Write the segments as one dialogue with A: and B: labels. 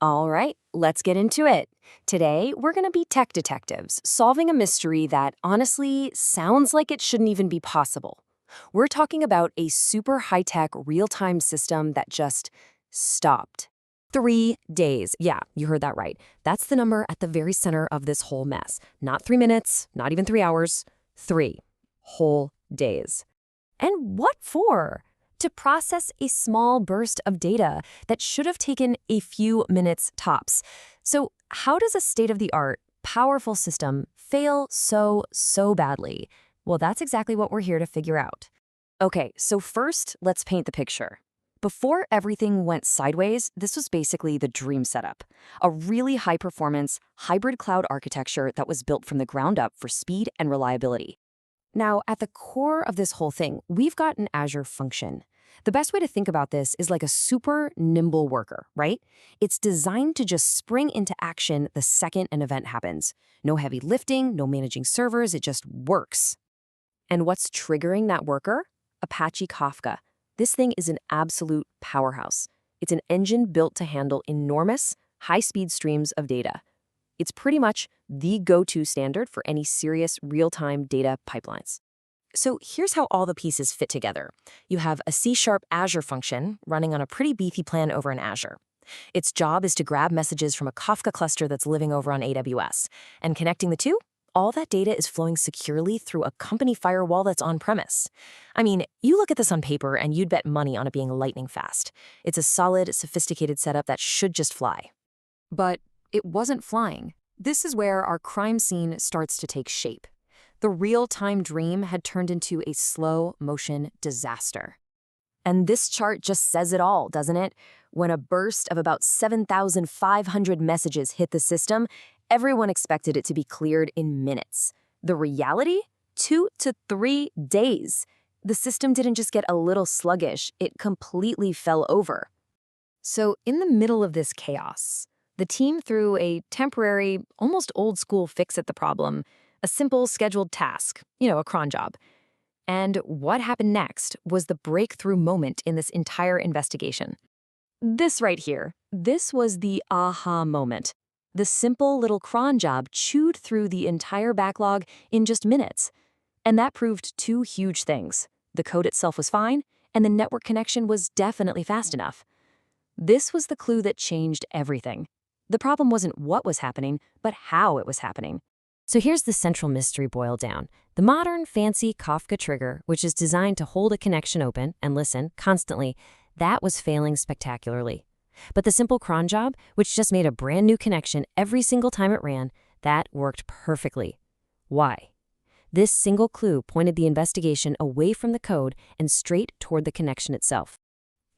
A: All right, let's get into it. Today, we're going to be tech detectives, solving a mystery that honestly sounds like it shouldn't even be possible. We're talking about a super high-tech real-time system that just stopped. 3 days. Yeah, you heard that right. That's the number at the very center of this whole mess. Not 3 minutes, not even 3 hours, 3 whole days. And what for? To process a small burst of data that should have taken a few minutes tops. So how does a state-of-the-art, powerful system fail so badly? Well, that's exactly what we're here to figure out. Okay, so first, let's paint the picture. Before everything went sideways, this was basically the dream setup. A really high-performance, hybrid cloud architecture that was built from the ground up for speed and reliability. Now, at the core of this whole thing, we've got an Azure function. The best way to think about this is like a super nimble worker, right? It's designed to just spring into action the second an event happens. No heavy lifting, no managing servers, it just works. And what's triggering that worker? Apache Kafka. This thing is an absolute powerhouse. It's an engine built to handle enormous, high-speed streams of data. It's pretty much the go-to standard for any serious real-time data pipelines. So here's how all the pieces fit together. You have a C# Azure function running on a pretty beefy plan over in Azure. Its job is to grab messages from a Kafka cluster that's living over on AWS. And connecting the two, all that data is flowing securely through a company firewall that's on-premise. I mean, you look at this on paper and you'd bet money on it being lightning fast. It's a solid, sophisticated setup that should just fly. But it wasn't flying. This is where our crime scene starts to take shape. The real-time dream had turned into a slow-motion disaster. And this chart just says it all, doesn't it? When a burst of about 7,500 messages hit the system, everyone expected it to be cleared in minutes. The reality? 2 to 3 days. The system didn't just get a little sluggish, it completely fell over. So in the middle of this chaos, the team threw a temporary, almost old-school fix at the problem, a simple scheduled task, a cron job. And what happened next was the breakthrough moment in this entire investigation. This right here, this was the aha moment. The simple little cron job chewed through the entire backlog in just minutes. And that proved 2 huge things. The code itself was fine, and the network connection was definitely fast enough. This was the clue that changed everything. The problem wasn't what was happening, but how it was happening. So here's the central mystery boiled down. The modern, fancy Kafka trigger, which is designed to hold a connection open and listen constantly, that was failing spectacularly. But the simple cron job, which just made a brand new connection every single time it ran, that worked perfectly. Why? This single clue pointed the investigation away from the code and straight toward the connection itself.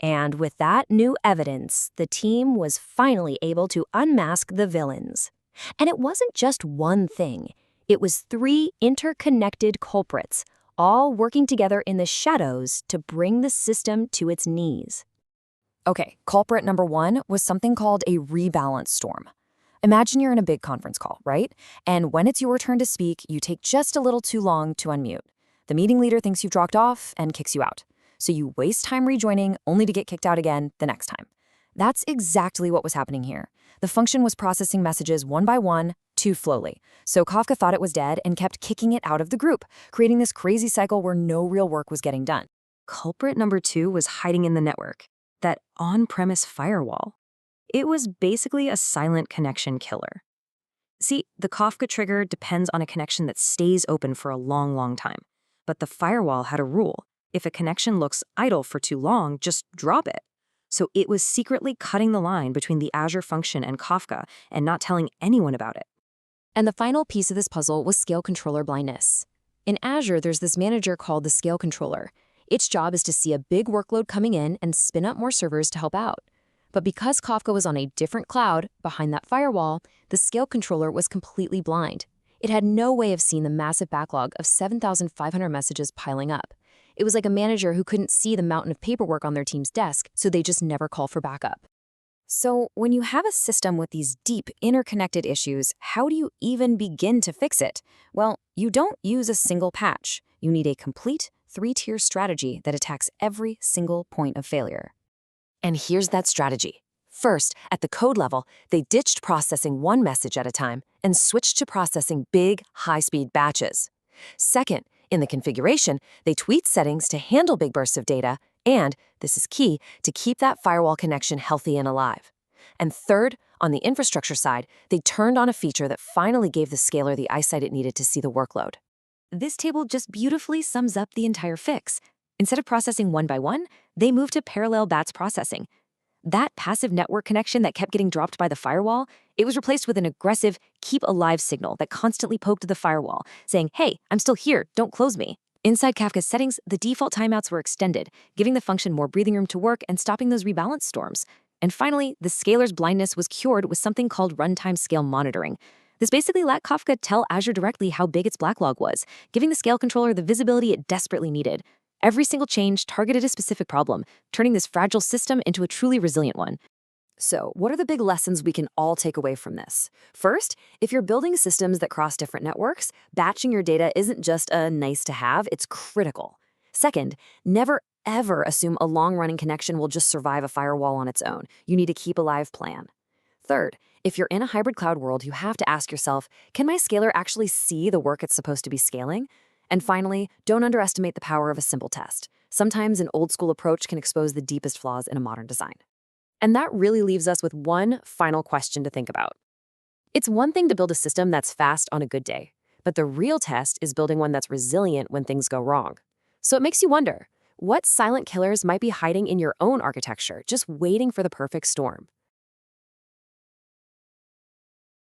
A: And with that new evidence, the team was finally able to unmask the villains. And it wasn't just one thing. It was 3 interconnected culprits, all working together in the shadows to bring the system to its knees. Okay, culprit number 1 was something called a rebalance storm. Imagine you're in a big conference call, right? And when it's your turn to speak, you take just a little too long to unmute. The meeting leader thinks you've dropped off and kicks you out. So you waste time rejoining only to get kicked out again the next time. That's exactly what was happening here. The function was processing messages one by one, too slowly. So Kafka thought it was dead and kept kicking it out of the group, creating this crazy cycle where no real work was getting done. Culprit number 2 was hiding in the network, that on-premise firewall. It was basically a silent connection killer. See, the Kafka trigger depends on a connection that stays open for a long time. But the firewall had a rule. If a connection looks idle for too long, just drop it. So it was secretly cutting the line between the Azure function and Kafka and not telling anyone about it. And the final piece of this puzzle was scale controller blindness. In Azure, there's this manager called the scale controller. Its job is to see a big workload coming in and spin up more servers to help out. But because Kafka was on a different cloud behind that firewall, the scale controller was completely blind. It had no way of seeing the massive backlog of 7,500 messages piling up. It was like a manager who couldn't see the mountain of paperwork on their team's desk, so they just never call for backup. So when you have a system with these deep, interconnected issues, how do you even begin to fix it? Well, you don't use a single patch. You need a complete 3-tier strategy that attacks every single point of failure. And here's that strategy. First, at the code level, they ditched processing one message at a time and switched to processing big, high-speed batches. Second, in the configuration, they tweaked settings to handle big bursts of data and, this is key, to keep that firewall connection healthy and alive. And third, on the infrastructure side, they turned on a feature that finally gave the scaler the eyesight it needed to see the workload. This table just beautifully sums up the entire fix. Instead of processing one by one, they moved to parallel batch processing. That passive network connection that kept getting dropped by the firewall, it was replaced with an aggressive keep alive signal that constantly poked the firewall, saying, hey, I'm still here, don't close me. Inside Kafka's settings, the default timeouts were extended, giving the function more breathing room to work and stopping those rebalance storms. And finally, the scaler's blindness was cured with something called runtime scale monitoring. This basically let Kafka tell Azure directly how big its backlog was, giving the scale controller the visibility it desperately needed. Every single change targeted a specific problem, turning this fragile system into a truly resilient one. So, what are the big lessons we can all take away from this? First, if you're building systems that cross different networks, batching your data isn't just a nice to have, it's critical. Second, never ever assume a long-running connection will just survive a firewall on its own. You need a keep alive plan. Third, if you're in a hybrid cloud world, you have to ask yourself, can my scaler actually see the work it's supposed to be scaling? And finally, don't underestimate the power of a simple test. Sometimes an old-school approach can expose the deepest flaws in a modern design. And that really leaves us with one final question to think about. It's one thing to build a system that's fast on a good day, but the real test is building one that's resilient when things go wrong. So it makes you wonder, what silent killers might be hiding in your own architecture, just waiting for the perfect storm?